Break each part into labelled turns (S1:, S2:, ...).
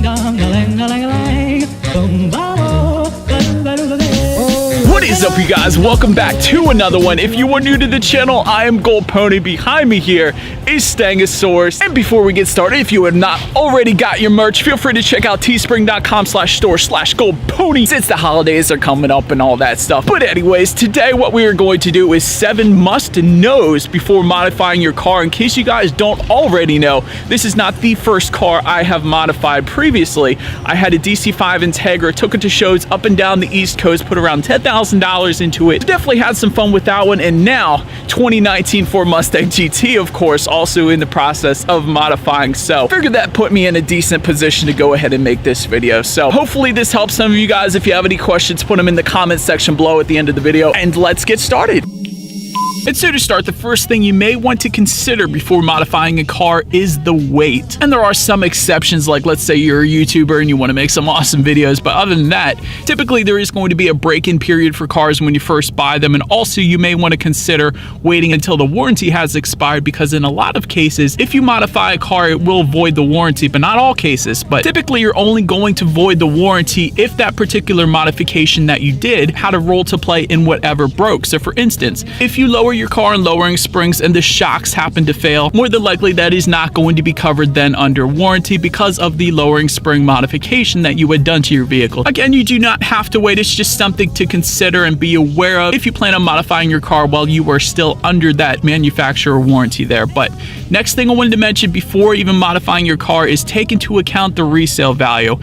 S1: What is up, you guys? Welcome back to another one. If you are new to the channel, I am Gold Pony. Behind me here is Stangosaurus. And before we get started, if you have not already got your merch, feel free to check out teespring.com/store/goldpony since the holidays are coming up and all that stuff. But anyways, today what we are going to do is 7 must-knows before modifying your car. In case you guys don't already know, this is not the first car I have modified previously. I had a DC5 Integra, took it to shows up and down the East Coast, put around $10,000 into it. Definitely had some fun with that one, and now 2019 Ford Mustang GT, of course, also in the process of modifying. So figured that put me in a decent position to go ahead and make this video. So hopefully this helps some of you guys. If you have any questions, put them in the comment section below at the end of the video, and let's get started. And so to start, the first thing you may want to consider before modifying a car is the weight. And there are some exceptions, like let's say you're a YouTuber and you want to make some awesome videos, but other than that, typically there is going to be a break-in period for cars when you first buy them, and also you may want to consider waiting until the warranty has expired, because in a lot of cases, if you modify a car, it will void the warranty, but not all cases. But typically you're only going to void the warranty if that particular modification that you did had a role to play in whatever broke. So for instance, if you lower your car in lowering springs and the shocks happen to fail, more than likely that is not going to be covered then under warranty because of the lowering spring modification that you had done to your vehicle. Again, you do not have to wait. It's just something to consider and be aware of if you plan on modifying your car while you are still under that manufacturer warranty there. But next thing I wanted to mention before even modifying your car is take into account the resale value,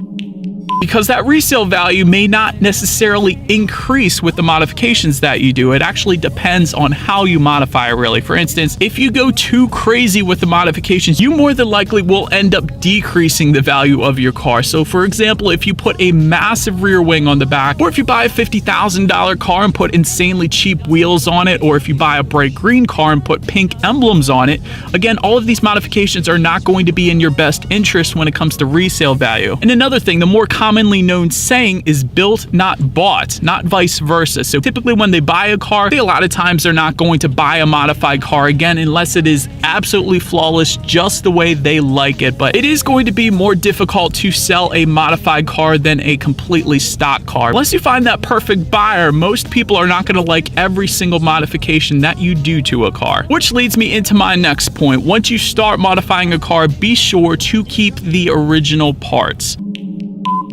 S1: because that resale value may not necessarily increase with the modifications that you do. It actually depends on how you modify it, really. For instance, if you go too crazy with the modifications, you more than likely will end up decreasing the value of your car. So for example, if you put a massive rear wing on the back, or if you buy a $50,000 car and put insanely cheap wheels on it, or if you buy a bright green car and put pink emblems on it, again, all of these modifications are not going to be in your best interest when it comes to resale value. And another thing, the more commonly known saying is built, not bought, not vice versa. So typically when they buy a car, a lot of times they're not going to buy a modified car again unless it is absolutely flawless, just the way they like it. But it is going to be more difficult to sell a modified car than a completely stock car. Unless you find that perfect buyer, most people are not going to like every single modification that you do to a car. Which leads me into my next point. Once you start modifying a car, be sure to keep the original parts.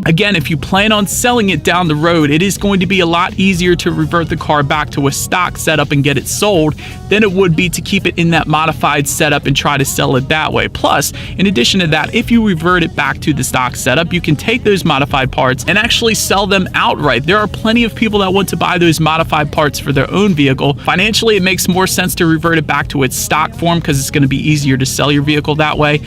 S1: Again, if you plan on selling it down the road, it is going to be a lot easier to revert the car back to a stock setup and get it sold than it would be to keep it in that modified setup and try to sell it that way. Plus, in addition to that, if you revert it back to the stock setup, you can take those modified parts and actually sell them outright. There are plenty of people that want to buy those modified parts for their own vehicle. Financially, it makes more sense to revert it back to its stock form because it's going to be easier to sell your vehicle that way.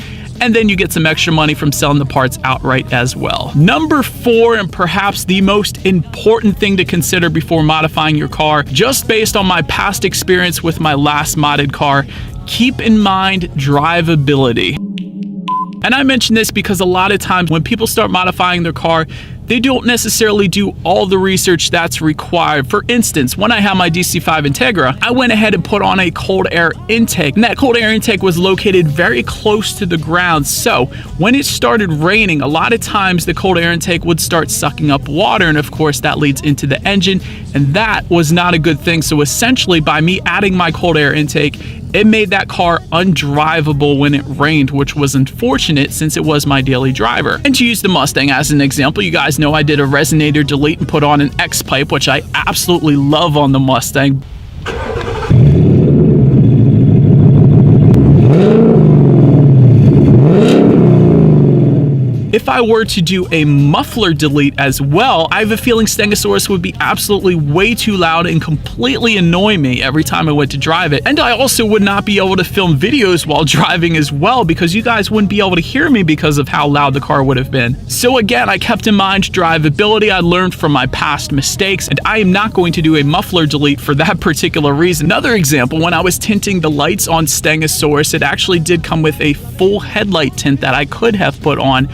S1: And then you get some extra money from selling the parts outright as well. Number 4, and perhaps the most important thing to consider before modifying your car, just based on my past experience with my last modded car, keep in mind drivability. And I mention this because a lot of times when people start modifying their car, they don't necessarily do all the research that's required. For instance, when I had my DC5 Integra, I went ahead and put on a cold air intake, and that cold air intake was located very close to the ground. So when it started raining, a lot of times the cold air intake would start sucking up water, and of course that leads into the engine, and that was not a good thing. So essentially, by me adding my cold air intake, it made that car undrivable when it rained, which was unfortunate since it was my daily driver. And to use the Mustang as an example, you guys know I did a resonator delete and put on an X pipe, which I absolutely love on the Mustang. If I were to do a muffler delete as well, I have a feeling Stangosaurus would be absolutely way too loud and completely annoy me every time I went to drive it. And I also would not be able to film videos while driving as well, because you guys wouldn't be able to hear me because of how loud the car would have been. So again, I kept in mind drivability. I learned from my past mistakes, and I am not going to do a muffler delete for that particular reason. Another example, when I was tinting the lights on Stangosaurus, it actually did come with a full headlight tint that I could have put on,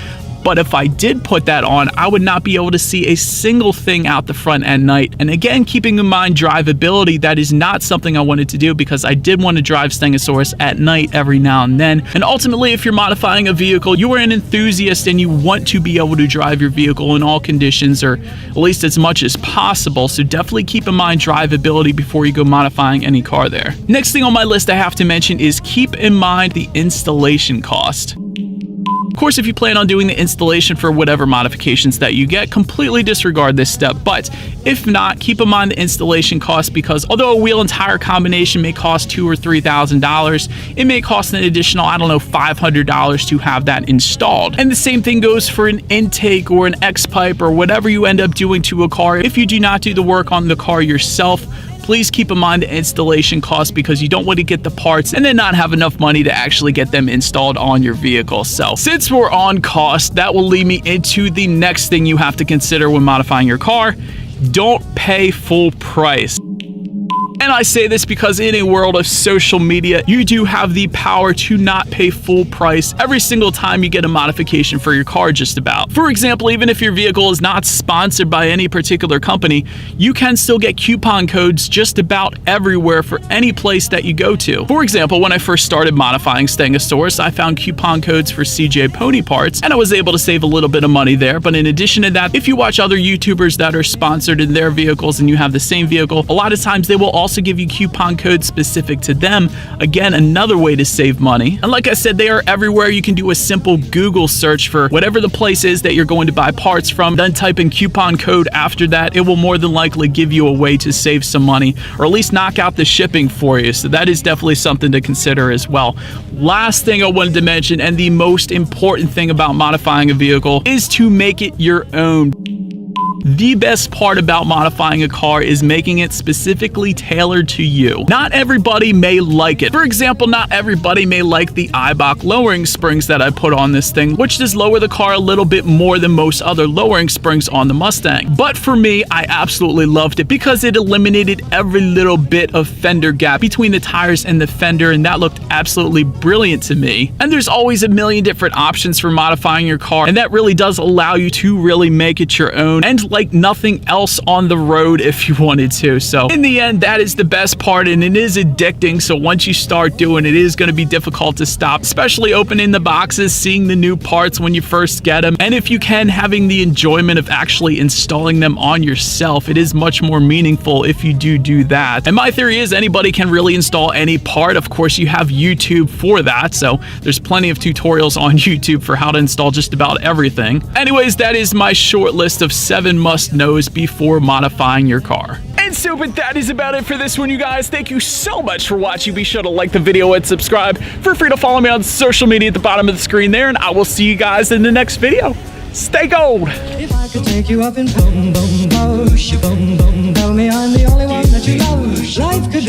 S1: But if I did put that on, I would not be able to see a single thing out the front at night. And again, keeping in mind drivability, that is not something I wanted to do because I did want to drive Stegosaurus at night every now and then. And ultimately, if you're modifying a vehicle, you are an enthusiast and you want to be able to drive your vehicle in all conditions, or at least as much as possible. So definitely keep in mind drivability before you go modifying any car there. Next thing on my list I have to mention is keep in mind the installation cost. Of course, if you plan on doing the installation for whatever modifications that you get, completely disregard this step. But if not, keep in mind the installation cost, because although a wheel and tire combination may cost $2,000 or $3,000, it may cost an additional, I don't know, $500 to have that installed. And the same thing goes for an intake or an X-pipe or whatever you end up doing to a car. If you do not do the work on the car yourself, please keep in mind the installation cost, because you don't want to get the parts and then not have enough money to actually get them installed on your vehicle. So since we're on cost, that will lead me into the next thing you have to consider when modifying your car. Don't pay full price. And I say this because in a world of social media, you do have the power to not pay full price every single time you get a modification for your car, just about. For example, even if your vehicle is not sponsored by any particular company, you can still get coupon codes just about everywhere for any place that you go to. For example, when I first started modifying Stegosaurus, I found coupon codes for CJ Pony Parts, and I was able to save a little bit of money there. But in addition to that, if you watch other YouTubers that are sponsored in their vehicles and you have the same vehicle, a lot of times they will also give you coupon codes specific to them. Again, another way to save money. And like I said, they are everywhere. You can do a simple Google search for whatever the place is that you're going to buy parts from, then type in coupon code after that. It will more than likely give you a way to save some money, or at least knock out the shipping for you. So that is definitely something to consider as well. Last thing I wanted to mention, and the most important thing about modifying a vehicle, is to make it your own. The best part about modifying a car is making it specifically tailored to you. Not everybody may like it. For example, not everybody may like the Eibach lowering springs that I put on this thing, which does lower the car a little bit more than most other lowering springs on the Mustang. But for me, I absolutely loved it because it eliminated every little bit of fender gap between the tires and the fender, and that looked absolutely brilliant to me. And there's always a million different options for modifying your car, and that really does allow you to really make it your own and like nothing else on the road if you wanted to. So in the end, that is the best part, and it is addicting. So once you start doing it, it is going to be difficult to stop, especially opening the boxes, seeing the new parts when you first get them, and if you can, having the enjoyment of actually installing them on yourself. It is much more meaningful if you do that. And my theory is anybody can really install any part. Of course, you have YouTube for that, so there's plenty of tutorials on YouTube for how to install just about everything. Anyways, that is my short list of 7 must-knows before modifying your car. And so, but that is about it for this one, you guys. Thank you so much for watching. Be sure to like the video and subscribe. Feel free to follow me on social media at the bottom of the screen there, and I will see you guys in the next video. Stay gold. If I could take you up and boom, boom, boom, boom, tell me I'm the only one that you love. Life could